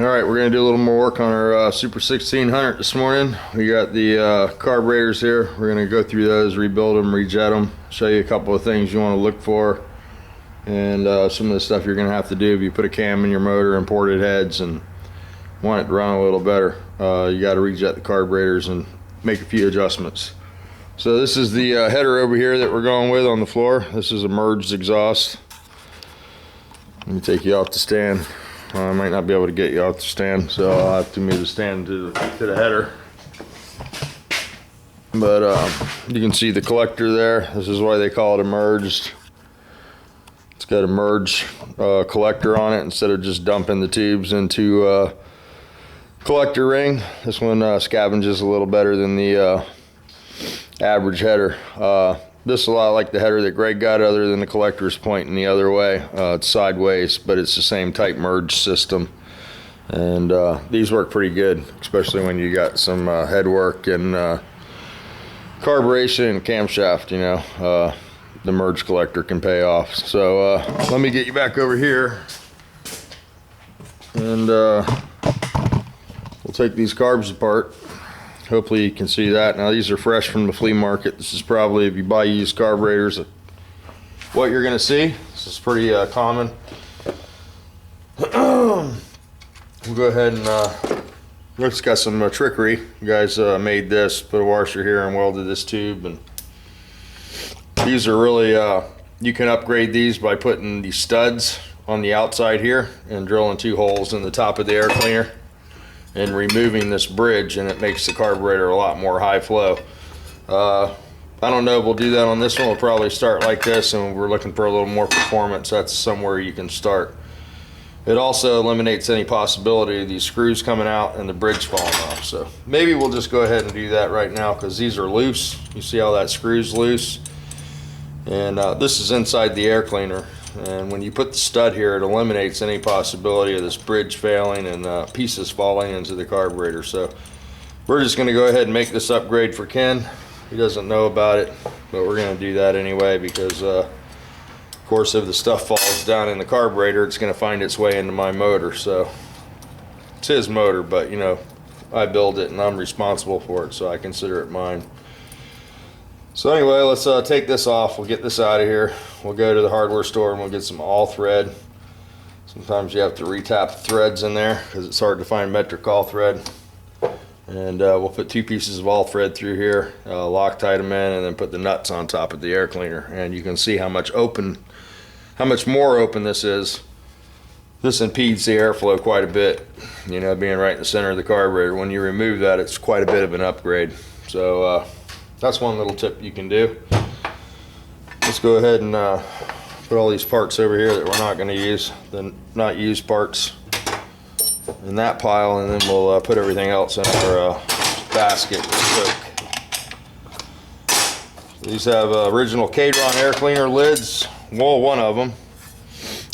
Alright, we're going to do a little more work on our Super 1600 this morning. We got the carburetors here. We're going to go through those, rebuild them, rejet them, show you a couple of things you want to look for, and some of the stuff you're going to have to do if you put a cam in your motor and ported heads and want it to run a little better. You got to rejet the carburetors and make a few adjustments. So this is the header over here that we're going with on the floor. This is a merged exhaust. Let me take you off the stand. I might not be able to get you off the stand, so I'll have to move the stand to the header. But you can see the collector there. This is why they call it a merged. It's got a merge collector on it instead of just dumping the tubes into collector ring. This one scavenges a little better than the average header. This is a lot like the header that Greg got, other than the collector's pointing the other way. It's sideways, but it's the same type merge system. And these work pretty good, especially when you got some head work and carburation and camshaft, you know. The merge collector can pay off. So let me get you back over here. And we'll take these carbs apart. Hopefully you can see that. Now these are fresh from the flea market. This is probably, if you buy used carburetors, what you're going to see. This is pretty common. We'll go ahead and it's got some trickery. You guys made this, put a washer here and welded this tube. And these are really, you can upgrade these by putting these studs on the outside here and drilling 2 holes in the top of the air cleaner and removing this bridge, and it makes the carburetor a lot more high flow. I don't know if we'll do that on this one. We'll probably start like this, and we're looking for a little more performance. That's somewhere you can start. It also eliminates any possibility of these screws coming out and the bridge falling off. So maybe we'll just go ahead and do that right now, because these are loose. You see how that screw's loose? And this is inside the air cleaner. And when you put the stud here, it eliminates any possibility of this bridge failing and pieces falling into the carburetor. So we're just going to go ahead and make this upgrade for Ken. He doesn't know about it, but we're going to do that anyway, because of course if the stuff falls down in the carburetor, it's going to find its way into my motor. So it's his motor, but you know, I build it and I'm responsible for it, so I consider it mine. So anyway, let's take this off. We'll get this out of here. We'll go to the hardware store and we'll get some all thread. Sometimes you have to retap the threads in there because it's hard to find metric all thread. And we'll put 2 pieces of all thread through here, Loctite them in, and then put the nuts on top of the air cleaner. And you can see how much more open this is. This impedes the airflow quite a bit, you know, being right in the center of the carburetor. When you remove that, it's quite a bit of an upgrade. So that's one little tip you can do. Let's go ahead and put all these parts over here that we're not going to use, the not used parts, in that pile, and then we'll put everything else in our basket with soak. These have original Kadron air cleaner lids. Well, one of them.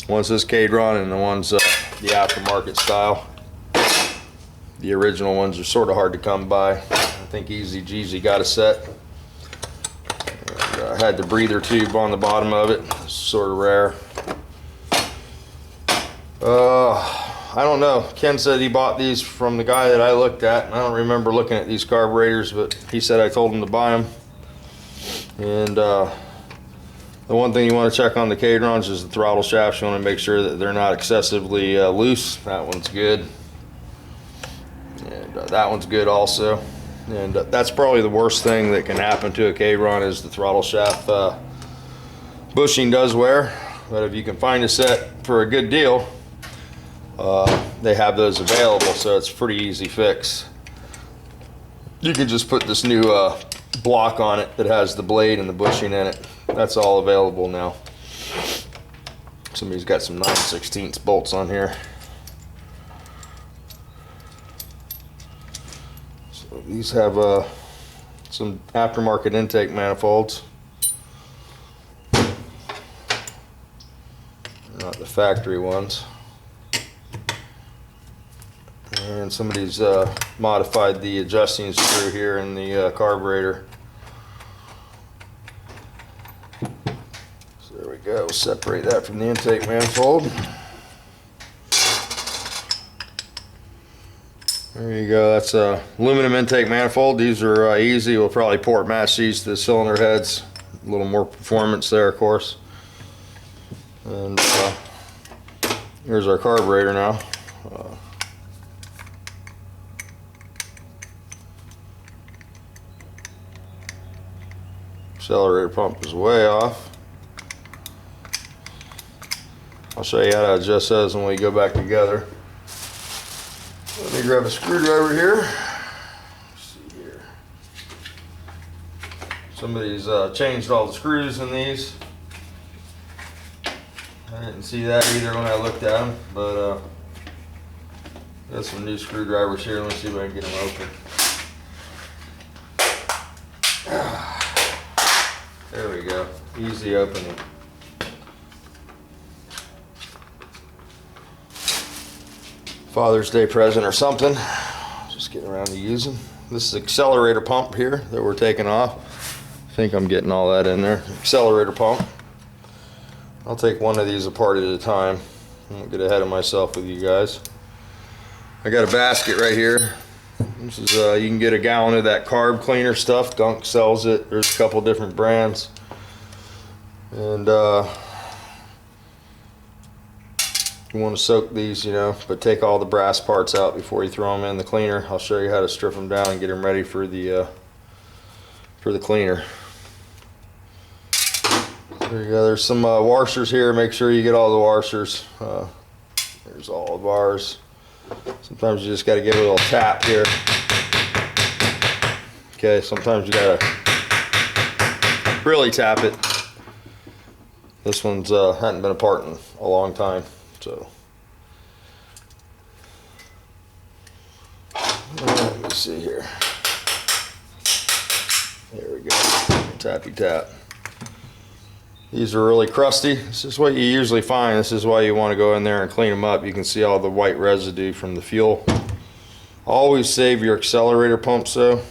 One's this Kadron and the one's the aftermarket style. The original ones are sort of hard to come by. I think Easy Jeezy got a set. I had the breather tube on the bottom of it. It's sort of rare. I don't know. Ken said he bought these from the guy that I looked at. I don't remember looking at these carburetors, but he said I told him to buy them. And the one thing you want to check on the Kadrons is the throttle shafts. You want to make sure that they're not excessively loose. That one's good. And that one's good also. And that's probably the worst thing that can happen to a Kadron is the throttle shaft bushing does wear. But if you can find a set for a good deal, they have those available, so it's a pretty easy fix. You can just put this new block on it that has the blade and the bushing in it. That's all available now. Somebody's got some 9/16 bolts on here. These have some aftermarket intake manifolds. Not the factory ones. And somebody's modified the adjusting screw here in the carburetor. So there we go. Separate that from the intake manifold. There you go. That's a aluminum intake manifold. These are easy. We'll probably port match these to the cylinder heads. A little more performance there, of course. And here's our carburetor now. Accelerator pump is way off. I'll show you how to adjust those when we go back together. Let me grab a screwdriver here. Let's see here. Somebody's changed all the screws in these. I didn't see that either when I looked at them, but got some new screwdrivers here. Let's see if I can get them open. There we go. Easy opening. Father's Day present or something. Just getting around to using. This is accelerator pump here that we're taking off. I think I'm getting all that in there. Accelerator pump. I'll take one of these apart at a time. I won't get ahead of myself with you guys. I got a basket right here. This is you can get a gallon of that carb cleaner stuff. Dunk sells it. There's a couple different brands. And you want to soak these, you know, but take all the brass parts out before you throw them in the cleaner. I'll show you how to strip them down and get them ready for the cleaner. There you go. There's some washers here. Make sure you get all the washers. There's all of ours. Sometimes you just got to give it a little tap here. Okay, sometimes you got to really tap it. This one's hadn't been apart in a long time, so. Let me see here. There we go. Tappy tap. These are really crusty. This is what you usually find. This is why you want to go in there and clean them up. You can see all the white residue from the fuel. Always save your accelerator pumps though.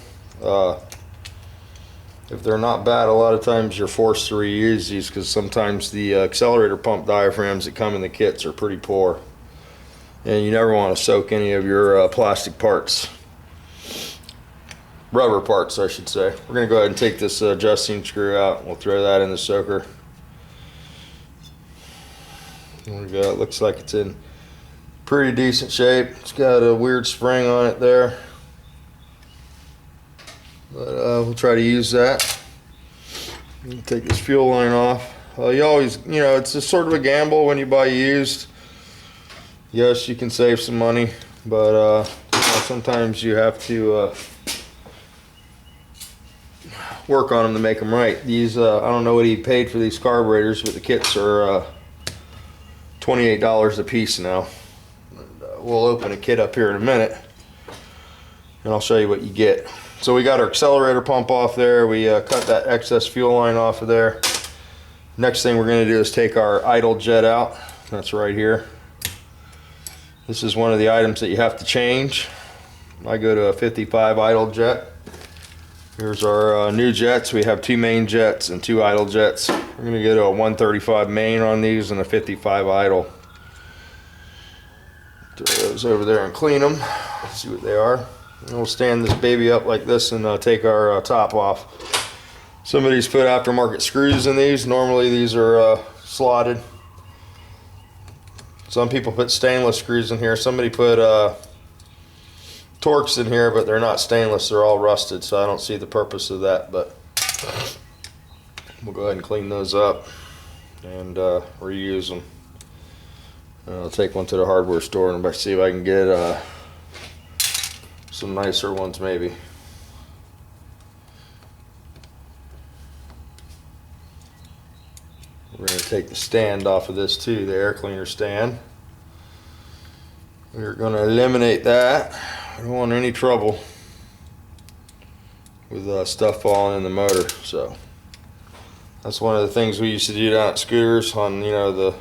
If they're not bad, a lot of times you're forced to reuse these because sometimes the accelerator pump diaphragms that come in the kits are pretty poor. And you never want to soak any of your plastic parts. Rubber parts, I should say. We're going to go ahead and take this adjusting screw out. We'll throw that in the soaker. There we go. It looks like it's in pretty decent shape. It's got a weird spring on it there, but we'll try to use that. Take this fuel line off. You always, you know, it's a sort of a gamble when you buy used. Yes, you can save some money, but you know, sometimes you have to work on them to make them right. These I don't know what he paid for these carburetors, but the kits are $28 a piece now. And, we'll open a kit up here in a minute and I'll show you what you get. So we got our accelerator pump off there. We cut that excess fuel line off of there. Next thing we're going to do is take our idle jet out. That's right here. This is one of the items that you have to change. I go to a 55 idle jet. Here's our new jets. We have two main jets and two idle jets. We're going to go to a 135 main on these and a 55 idle. Throw those over there and clean them. See what they are. And we'll stand this baby up like this and take our top off. Somebody's put aftermarket screws in these. Normally these are slotted. Some people put stainless screws in here. Somebody put Torx in here, but they're not stainless. They're all rusted, so I don't see the purpose of that. But we'll go ahead and clean those up and reuse them. And I'll take one to the hardware store and see if I can get some nicer ones maybe. We're going to take the stand off of this too, the air cleaner stand. We're going to eliminate that. I don't want any trouble with stuff falling in the motor. So that's one of the things we used to do down at Scooters on, you know, of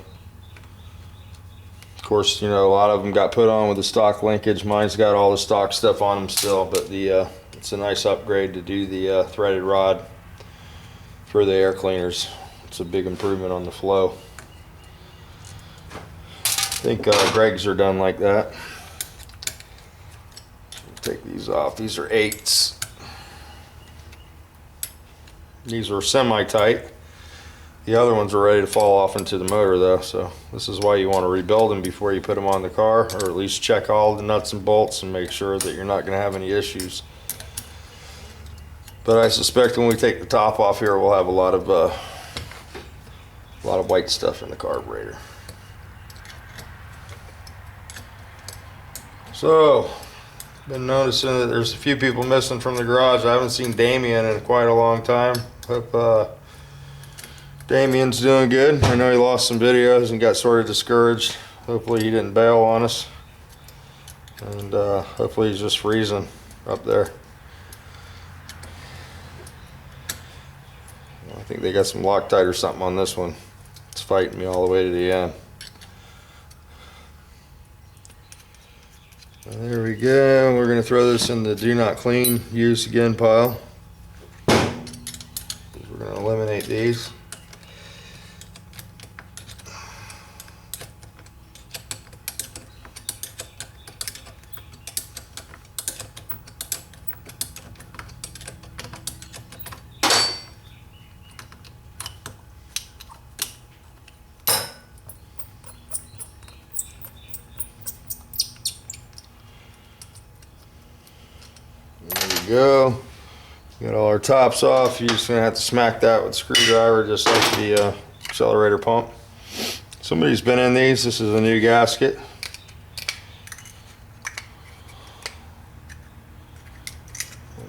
course, you know, a lot of them got put on with the stock linkage. Mine's got all the stock stuff on them still, but the it's a nice upgrade to do the threaded rod for the air cleaners. It's a big improvement on the flow. I think Greg's are done like that. take these off. These are 8s. These are semi-tight. The other ones are ready to fall off into the motor though, so this is why you want to rebuild them before you put them on the car, or at least check all the nuts and bolts and make sure that you're not going to have any issues. But I suspect when we take the top off here, we'll have a lot of white stuff in the carburetor. So, been noticing that there's a few people missing from the garage. I haven't seen Damien in quite a long time. Hope Damien's doing good. I know he lost some videos and got sort of discouraged. Hopefully he didn't bail on us. And hopefully he's just freezing up there. I think they got some Loctite or something on this one. It's fighting me all the way to the end. There we go. We're going to throw this in the do not clean, use again pile. We're going to eliminate these. Go. Got all our tops off. You're just gonna have to smack that with a screwdriver, just like the accelerator pump. Somebody's been in these. This is a new gasket.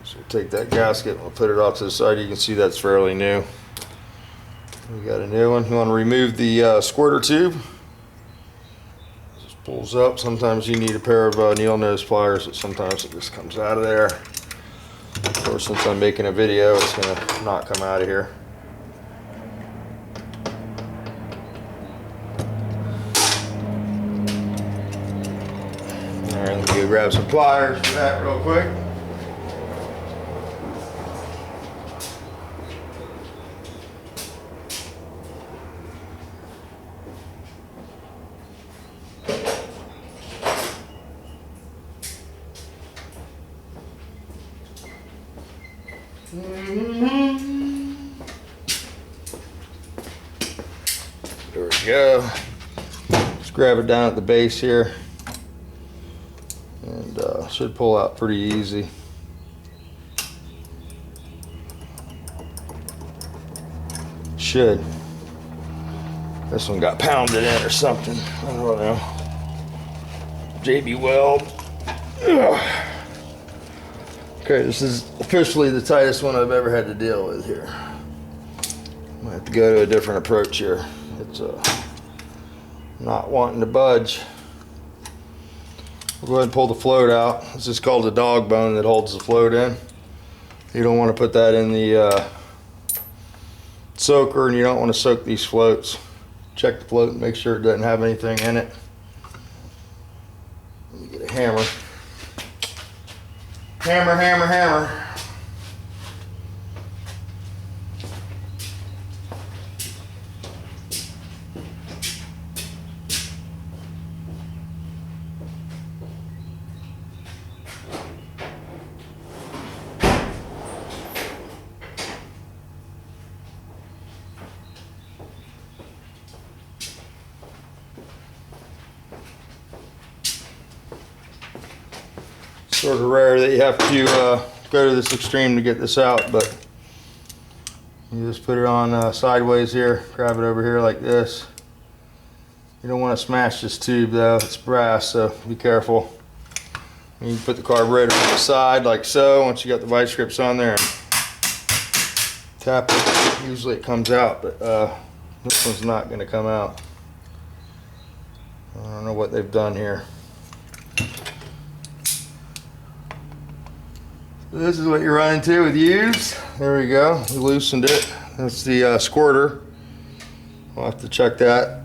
So we'll take that gasket and we'll put it off to the side. You can see that's fairly new. We got a new one. You want to remove the squirter tube. It just pulls up. Sometimes you need a pair of needle nose pliers, but sometimes it just comes out of there. Of course, since I'm making a video, it's going to not come out of here. Alright, let me go grab some pliers for that real quick. There we go. Just grab it down at the base here, and should pull out pretty easy. Should. This one got pounded in or something. I don't know. JB Weld. Ugh. Okay, this is officially the tightest one I've ever had to deal with here. Might have to go to a different approach here. It's not wanting to budge. We'll go ahead and pull the float out. This is called the dog bone that holds the float in. You don't want to put that in the soaker, and you don't want to soak these floats. Check the float and make sure it doesn't have anything in it. Let me get a hammer. Hammer, hammer, hammer. Sort of rare that you have to go to this extreme to get this out, but you just put it on sideways here, grab it over here like this. You don't want to smash this tube though, it's brass, so be careful. You can put the carburetor on the side like so. Once you got the vice grips on there and tap it, usually it comes out, but this one's not going to come out. I don't know what they've done here. This is what you run into with use. There we go. We loosened it. That's the squirter. We'll have to check that.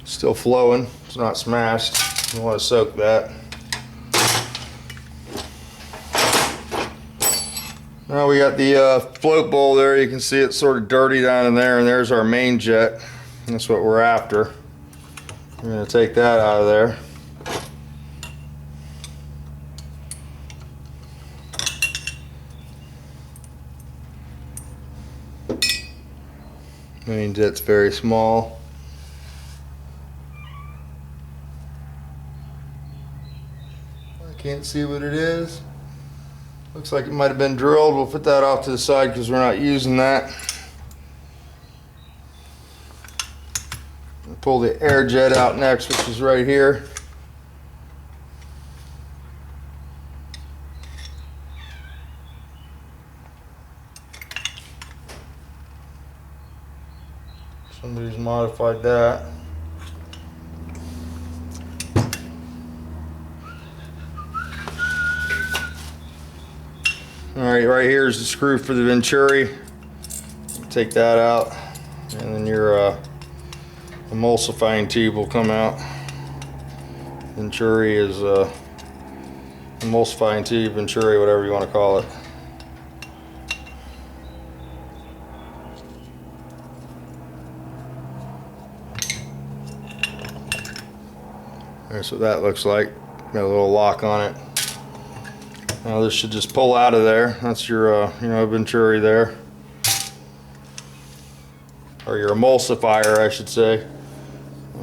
Still flowing. It's not smashed. You want to soak that. Now we got the float bowl there. You can see it's sort of dirty down in there, and there's our main jet. That's what we're after. We're going to take that out of there. means it's very small. I can't see what it is. Looks like it might have been drilled. We'll put that off to the side because we're not using that. We'll pull the air jet out next, which is right here. Somebody's modified that. Alright, right here is the screw for the Venturi. Take that out, and then your emulsifying tube will come out. Venturi is emulsifying tube, Venturi, whatever you want to call it. That's what that looks like. Got a little lock on it. Now this should just pull out of there. That's your Venturi there, or your emulsifier, I should say.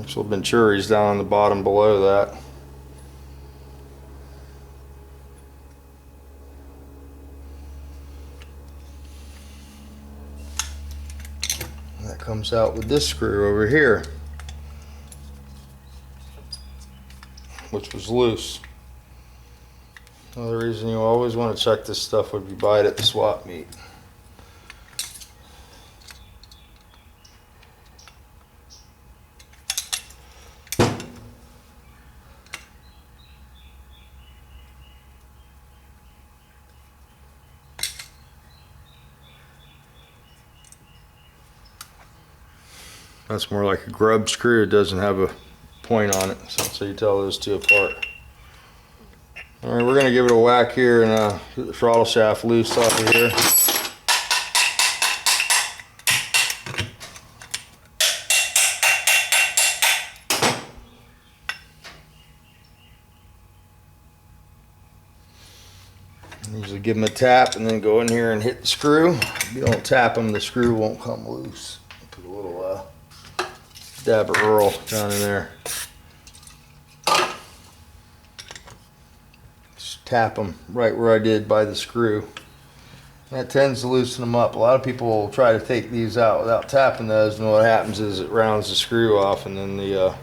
Actual Venturi's down on the bottom below that. And that comes out with this screw over here, which was loose. Another reason you always want to check this stuff when you buy it at the swap meet. That's more like a grub screw. It doesn't have a point on it, so you tell those two apart. Alright, we're going to give it a whack here and get the throttle shaft loose off of here. Usually give them a tap and then go in here and hit the screw. If you don't tap them, the screw won't come loose. Put a little dab of Earl down in there. Tap them right where I did by the screw. That tends to loosen them up. A lot of people will try to take these out without tapping those, and what happens is it rounds the screw off, and then the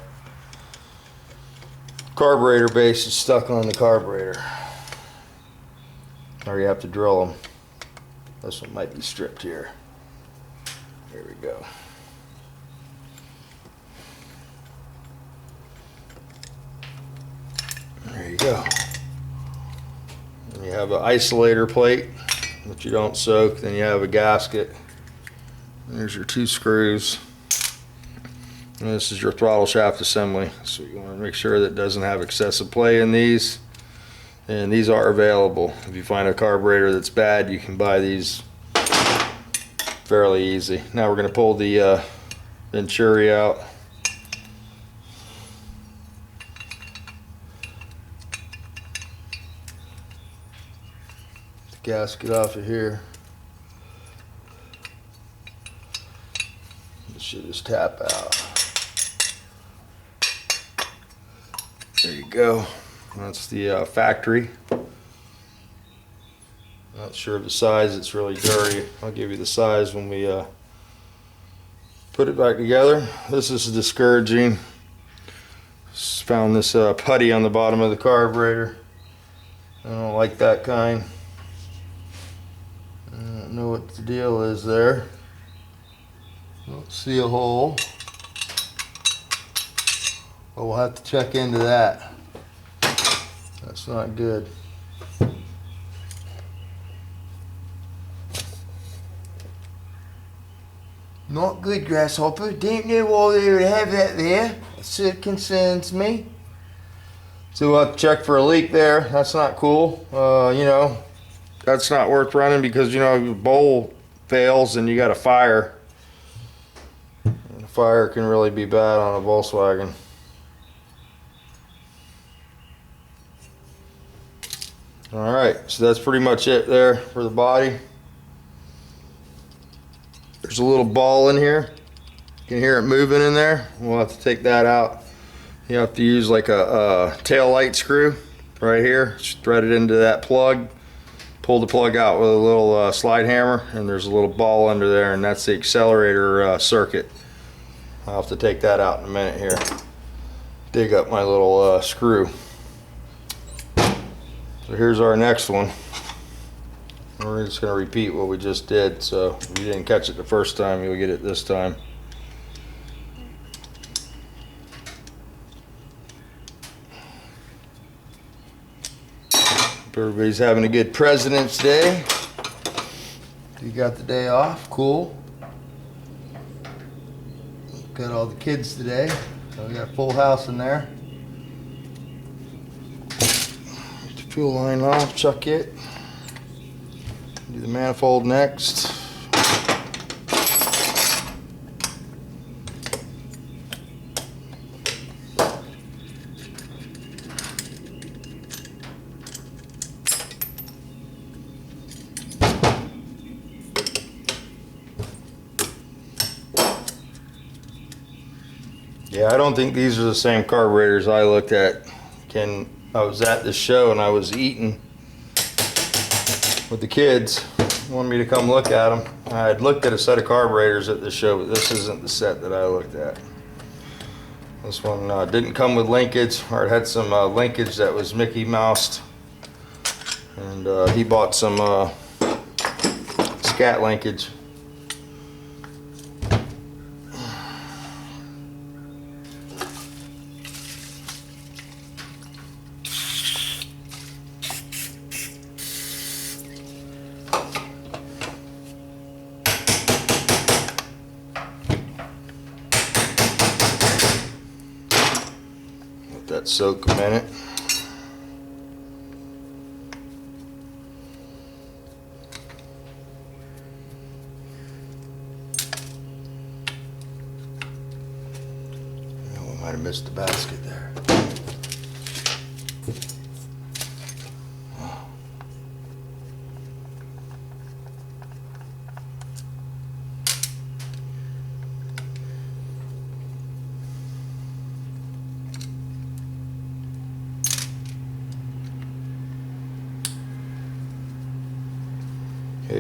carburetor base is stuck on the carburetor. Or you have to drill them. This one might be stripped here. There we go. There you go. You have an isolator plate that you don't soak, then you have a gasket. There's your two screws. And this is your throttle shaft assembly. So you want to make sure that it doesn't have excessive play in these. And these are available. If you find a carburetor that's bad, you can buy these fairly easy. Now we're going to pull the Venturi out. Gasket off of here. It should just tap out. There you go. That's the factory. Not sure of the size, it's really dirty. I'll give you the size when we put it back together. This is discouraging. Just found this putty on the bottom of the carburetor. I don't like that kind. I don't know what the deal is there. Don't see a hole. But we'll have to check into that. That's not good. Not good, Grasshopper. Didn't know why they would have that there. It concerns me. So we'll have to check for a leak there. That's not cool. That's not worth running because, the bowl fails and you got a fire. And a fire can really be bad on a Volkswagen. Alright, so that's pretty much it there for the body. There's a little ball in here. can hear it moving in there. We'll have to take that out. You have to use like a tail light screw right here. Just thread it into that plug. Pull the plug out with a little slide hammer, and there's a little ball under there, and that's the accelerator circuit. I'll have to take that out in a minute here. Dig up my little screw. So here's our next one. We're just going to repeat what we just did, so if you didn't catch it the first time, you'll get it this time. Hope everybody's having a good President's Day. You got the day off, cool. Got all the kids today, so we got a full house in there. Get the fuel line off, chuck it. Do the manifold next. Yeah, I don't think these are the same carburetors I looked at. I was at this show and I was eating with the kids. They wanted me to come look at them. I had looked at a set of carburetors at this show, but this isn't the set that I looked at. This one didn't come with linkage, or it had some linkage that was Mickey Moused. And he bought some scat linkage. Let that soak a minute. Oh, I might have missed the basket there.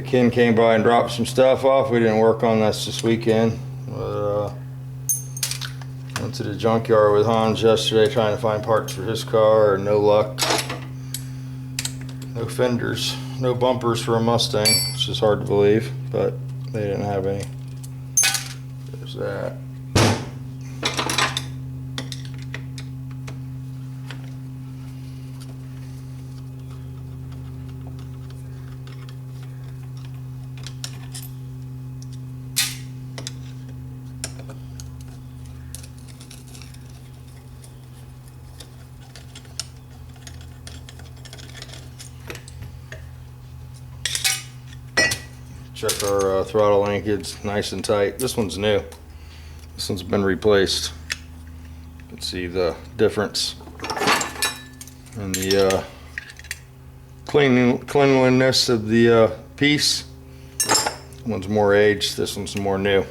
Ken came by and dropped some stuff off. We didn't work on this weekend. But, went to the junkyard with Hans yesterday trying to find parts for his car, and no luck. No fenders, no bumpers for a Mustang, which is hard to believe, but they didn't have any. There's that. Check our throttle linkage, nice and tight. This one's new. This one's been replaced. You can see the difference in the cleanliness of the piece. This one's more aged, this one's more new.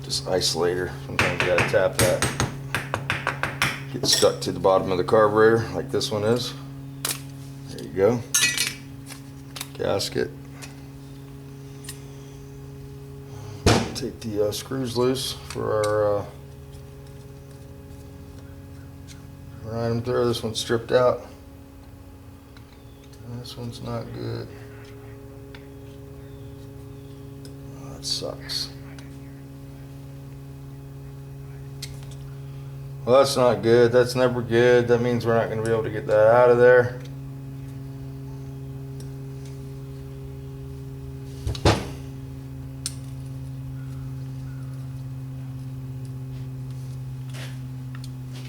Just isolator, sometimes you gotta tap that. Get stuck to the bottom of the carburetor like this one is. There you go. Gasket. Take the screws loose for our item there. This one's stripped out. This one's not good. Oh, that sucks. Well, that's not good. That's never good. That means we're not going to be able to get that out of there.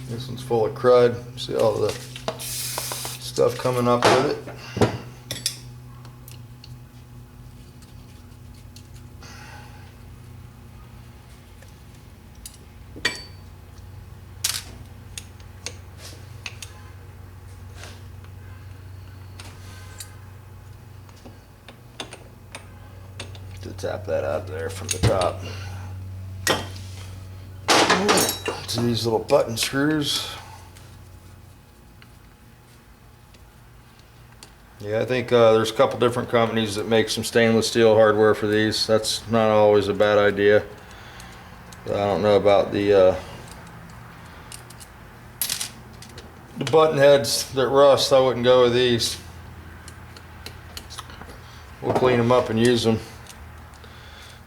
This one's full of crud. See all the stuff coming up with it. tap that out there from the top. To these little button screws. Yeah, I think there's a couple different companies that make some stainless steel hardware for these. That's not always a bad idea. I don't know about the button heads that rust. I wouldn't go with these. We'll clean them up and use them.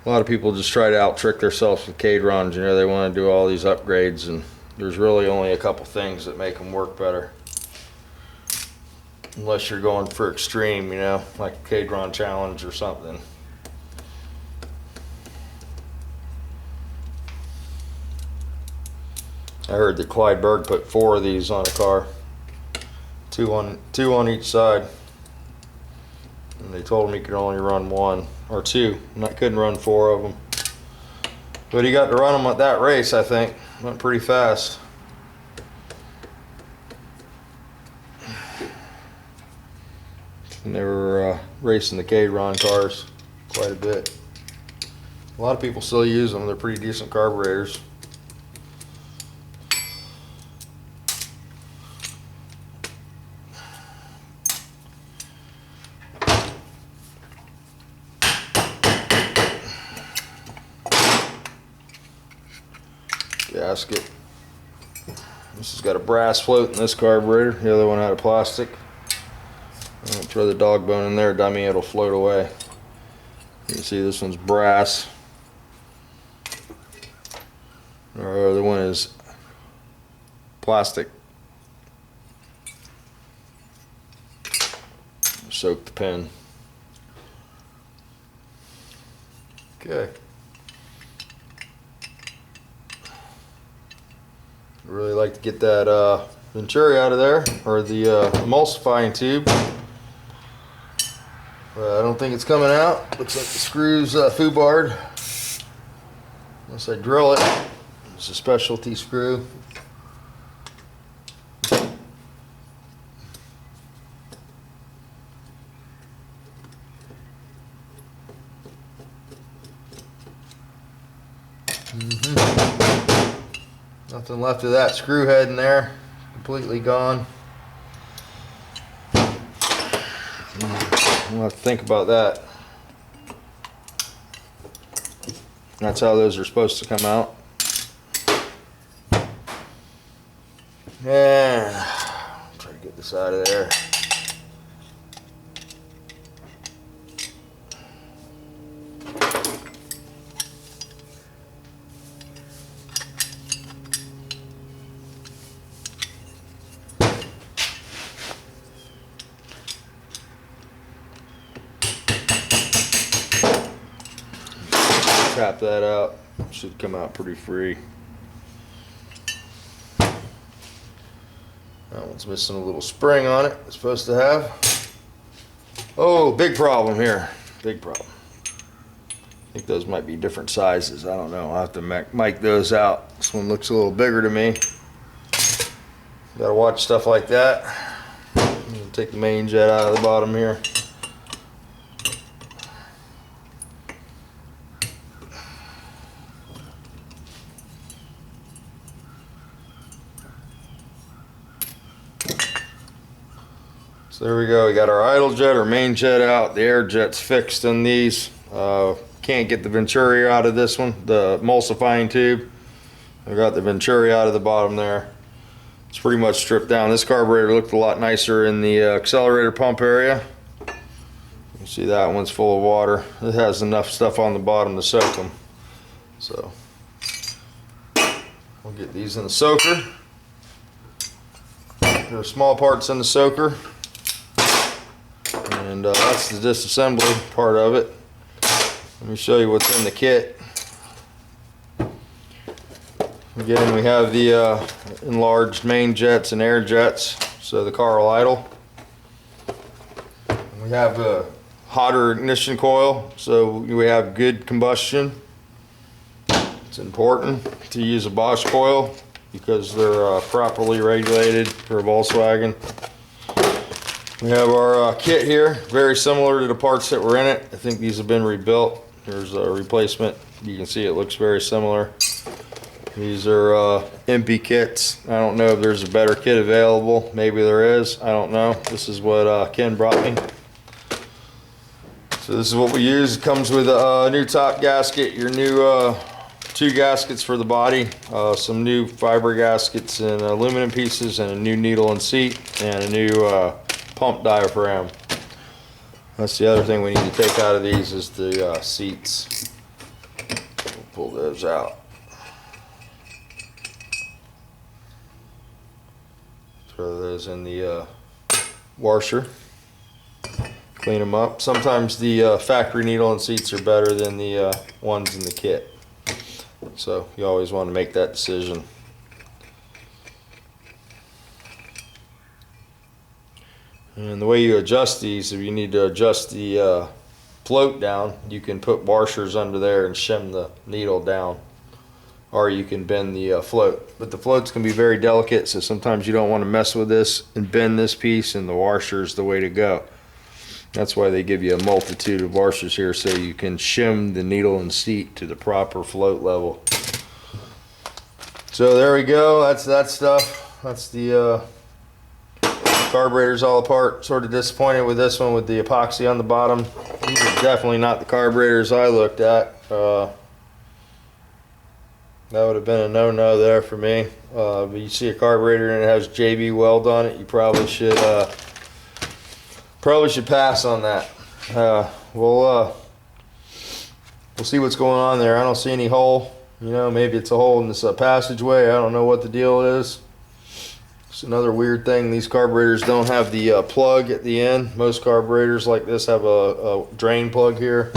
A lot of people just try to out-trick themselves with kadrons. You know, they want to do all these upgrades, and there's really only a couple things that make them work better. Unless you're going for extreme, you know, like a kadron challenge or something. I heard that Clyde Berg put 4 of these on a car, two on each side, and they told him he could only run 1 or 2, and I couldn't run 4 of them. But he got to run them at that race. I think went pretty fast. And they were racing the kadron cars quite a bit. A lot of people still use them. They're pretty decent carburetors. Gasket. This has got a brass float in this carburetor. The other one had a plastic. Don't throw the dog bone in there, dummy, it'll float away. You can see this one's brass. Our other one is plastic. Soak the pin. Okay. I really like to get that venturi out of there, or the emulsifying tube. I don't think it's coming out. Looks like the screw's foobarred. Unless I drill it. It's a specialty screw. Nothing left of that screw head in there. Completely gone. I'll have to think about that. That's how those are supposed to come out. And try to get this out of there. Tap that out. Should come out pretty free. That one's missing a little spring on it. It's supposed to have. Oh, big problem here. Big problem. I think those might be different sizes. I don't know. I'll have to mic those out. This one looks a little bigger to me. Gotta watch stuff like that. Take the main jet out of the bottom here. So there we go. We got our idle jet, our main jet out. The air jet's fixed in these. Can't get the venturi out of this one, the emulsifying tube. I got the venturi out of the bottom there. It's pretty much stripped down. This carburetor looked a lot nicer in the accelerator pump area. You see that one's full of water. It has enough stuff on the bottom to soak them. So we'll get these in the soaker. There are small parts in the soaker. And that's the disassembly part of it. Let me show you what's in the kit. Again, we have the enlarged main jets and air jets, so the car will idle. We have a hotter ignition coil, so we have good combustion. It's important to use a Bosch coil because they're properly regulated for a Volkswagen. We have our kit here, very similar to the parts that were in it. I think these have been rebuilt. Here's a replacement. You can see it looks very similar. These are MP kits. I don't know if there's a better kit available. Maybe there is. I don't know. This is what Ken brought me. So this is what we use. It comes with a new top gasket, your new 2 gaskets for the body, some new fiber gaskets and aluminum pieces, and a new needle and seat, and a new pump diaphragm. That's the other thing we need to take out of these is the seats. We'll pull those out. Throw those in the washer. Clean them up. Sometimes the factory needle and seats are better than the ones in the kit. So you always want to make that decision. And the way you adjust these, if you need to adjust the float down, you can put washers under there and shim the needle down. Or you can bend the float. But the floats can be very delicate, so sometimes you don't want to mess with this and bend this piece, and the washer is the way to go. That's why they give you a multitude of washers here, so you can shim the needle and seat to the proper float level. So there we go. That's that stuff. That's the carburetors all apart. Sort of disappointed with this one with the epoxy on the bottom. These are definitely not the carburetors I looked at. That would have been a no-no there for me. But you see a carburetor and it has JB weld on it, you probably should pass on that. We'll see what's going on there. I don't see any hole. You know, maybe it's a hole in this passageway. I don't know what the deal is. It's another weird thing. These carburetors don't have the plug at the end. Most carburetors like this have a drain plug here,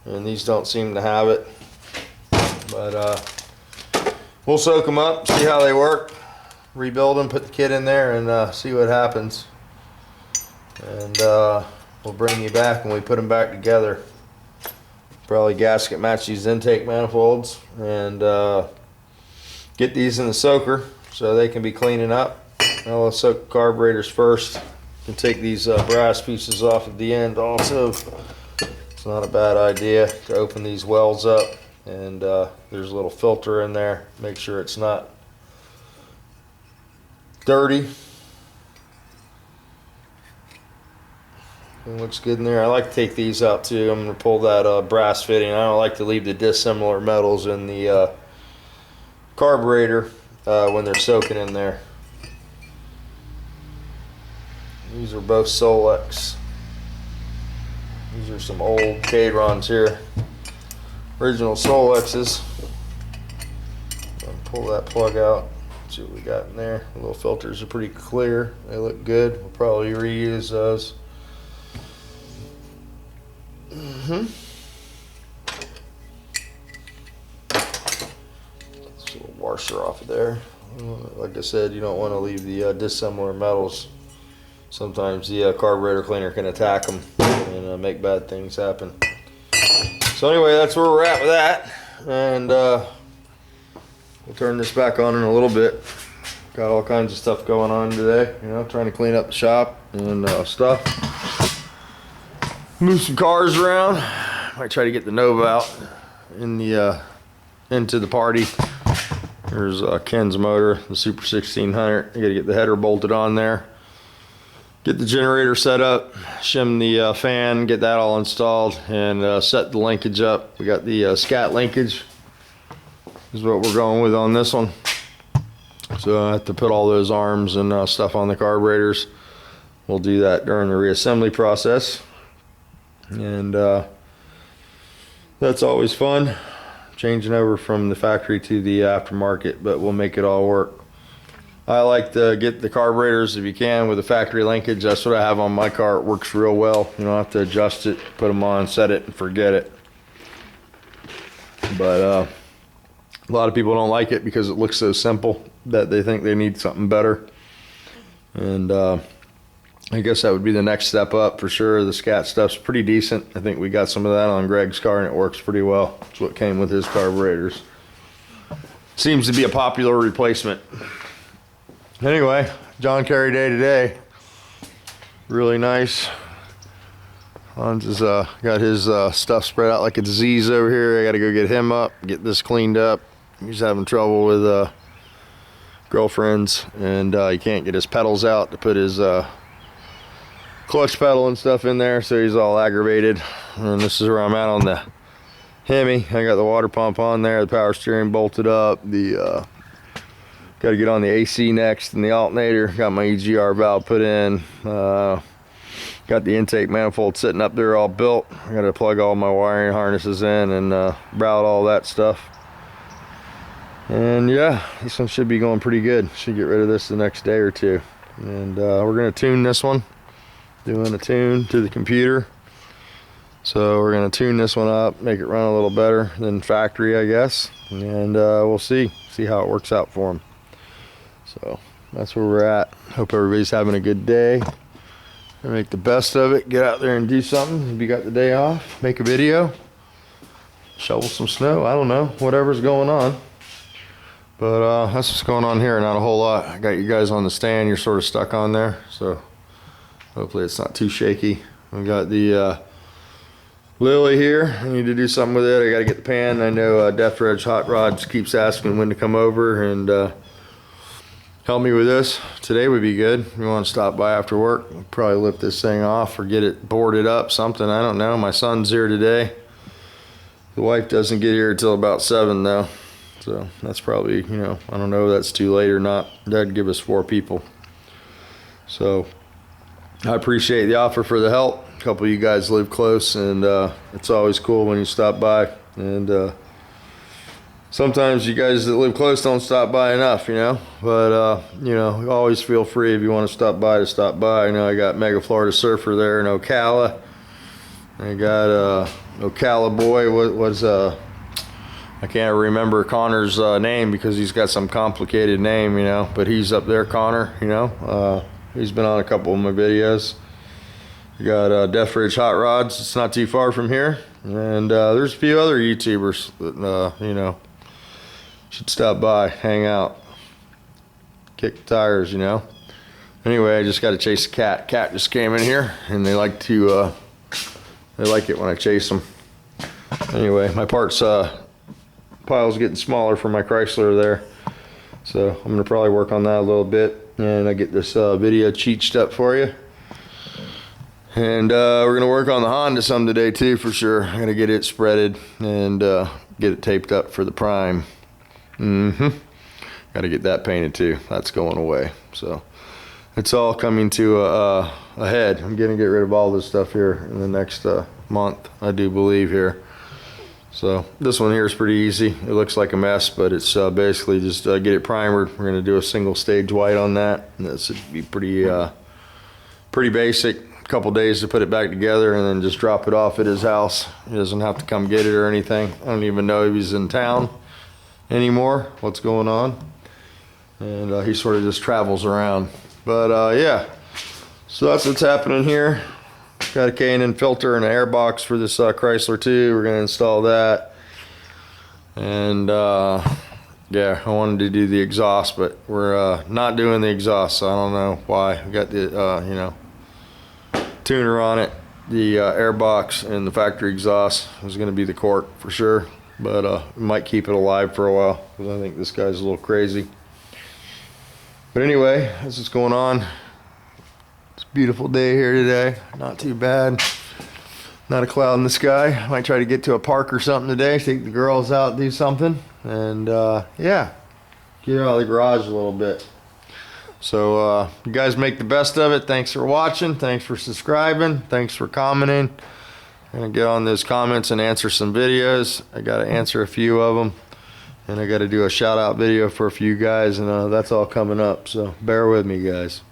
and these don't seem to have it. But we'll soak them up, see how they work, rebuild them, put the kit in there, and see what happens. And we'll bring you back when we put them back together. Probably gasket match these intake manifolds and get these in the soaker so they can be cleaning up. I'll soak the carburetors first and take these brass pieces off at the end also. It's not a bad idea to open these welds up, and there's a little filter in there. Make sure it's not dirty. It looks good in there. I like to take these out too. I'm going to pull that brass fitting. I don't like to leave the dissimilar metals in the carburetor when they're soaking in there. These are both Solex. These are some old Kadrons here. Original Solexes. Pull that plug out. See what we got in there. The little filters are pretty clear. They look good. We'll probably reuse those. This little washer off of there. Like I said, you don't want to leave the dissimilar metals. Sometimes the carburetor cleaner can attack them and make bad things happen. So anyway, that's where we're at with that, and we'll turn this back on in a little bit. Got all kinds of stuff going on today, you know, trying to clean up the shop and stuff. Move some cars around. Might try to get the Nova out in the into the party. There's Ken's motor, the Super 1600. I gotta get the header bolted on there. Get the generator set up, shim the fan, get that all installed, and set the linkage up. We got the scat linkage. This is what we're going with on this one. So I have to put all those arms and stuff on the carburetors. We'll do that during the reassembly process. And that's always fun, changing over from the factory to the aftermarket, but we'll make it all work. I like to get the carburetors, if you can, with the factory linkage. That's what I have on my car. It works real well. You don't have to adjust it, put them on, set it, and forget it. But a lot of people don't like it because it looks so simple that they think they need something better. And I guess that would be the next step up for sure. The scat stuff's pretty decent. I think we got some of that on Greg's car and it works pretty well. That's what came with his carburetors. Seems to be a popular replacement. Anyway, John Kerry day today. Really nice. Hans has got his stuff spread out like a disease over here. I got to go get him up, get this cleaned up. He's having trouble with girlfriends, and he can't get his pedals out to put his clutch pedal and stuff in there, so he's all aggravated. And this is where I'm at on the Hemi. I got the water pump on there, the power steering bolted up, the got to get on the AC next and the alternator. Got my EGR valve put in. Got the intake manifold sitting up there all built. I got to plug all my wiring harnesses in and route all that stuff. And yeah, this one should be going pretty good. Should get rid of this the next day or two. And we're going to tune this one. Doing a tune to the computer. So we're going to tune this one up, make it run a little better than factory, I guess. And we'll see how it works out for them. So that's where we're at. Hope everybody's having a good day. Make the best of it. Get out there and do something. If you got the day off, make a video. Shovel some snow. I don't know. Whatever's going on. But that's what's going on here. Not a whole lot. I got you guys on the stand. You're sort of stuck on there. So hopefully it's not too shaky. We got the Lily here. I need to do something with it. I got to get the pan. I know Deathredge Hot Rods keeps asking when to come over and help me with this. Today would be good. You want to stop by after work? We'll probably lift this thing off or get it boarded up, something. I don't know. My son's here today. The wife doesn't get here until about 7 though. So that's probably, you know, I don't know if that's too late or not. That'd give us 4 people. So I appreciate the offer for the help. A couple of you guys live close, and it's always cool when you stop by. And sometimes you guys that live close don't stop by enough, you know. But you know, always feel free if you want to stop by to stop by. You know, I got Mega Florida Surfer there in Ocala. I got Ocala boy. What was I can't remember Connor's name because he's got some complicated name, you know. But he's up there, Connor. You know, he's been on a couple of my videos. We got Deathredge Hot Rods. It's not too far from here, and there's a few other YouTubers that you know, should stop by, hang out, kick the tires, you know. Anyway, I just got to chase a cat. Cat just came in here, and they like to they like it when I chase them. Anyway, my parts pile's getting smaller for my Chrysler there, so I'm gonna probably work on that a little bit, and I get this video cheat up for you. And we're gonna work on the Honda some today too, for sure. I'm gonna get it spreaded and get it taped up for the prime. Got to get that painted too. That's going away. So it's all coming to a head. I'm gonna get rid of all this stuff here in the next month, I do believe here. So this one here is pretty easy. It looks like a mess, but it's basically just get it primered. We're gonna do a single stage white on that, and that should be pretty basic. Couple days to put it back together, and then just drop it off at his house. He doesn't have to come get it or anything. I don't even know if he's in town anymore, what's going on. And he sort of just travels around. But yeah, so that's what's happening here. Got a K&N filter and an air box for this Chrysler too. We're gonna install that. And yeah, I wanted to do the exhaust, but we're not doing the exhaust, so I don't know why. We got the you know, tuner on it, the air box, and the factory exhaust is going to be the cork for sure, but we might keep it alive for a while because I think this guy's a little crazy. But anyway, this is going on. It's a beautiful day here today, not too bad, not a cloud in the sky. I might try to get to a park or something today, take the girls out, do something, and yeah, get out of the garage a little bit. So you guys make the best of it. Thanks for watching. Thanks for subscribing. Thanks for commenting. I'm gonna get on those comments and answer some videos. I gotta answer a few of them, and I gotta do a shout out video for a few guys, and that's all coming up, so bear with me, guys.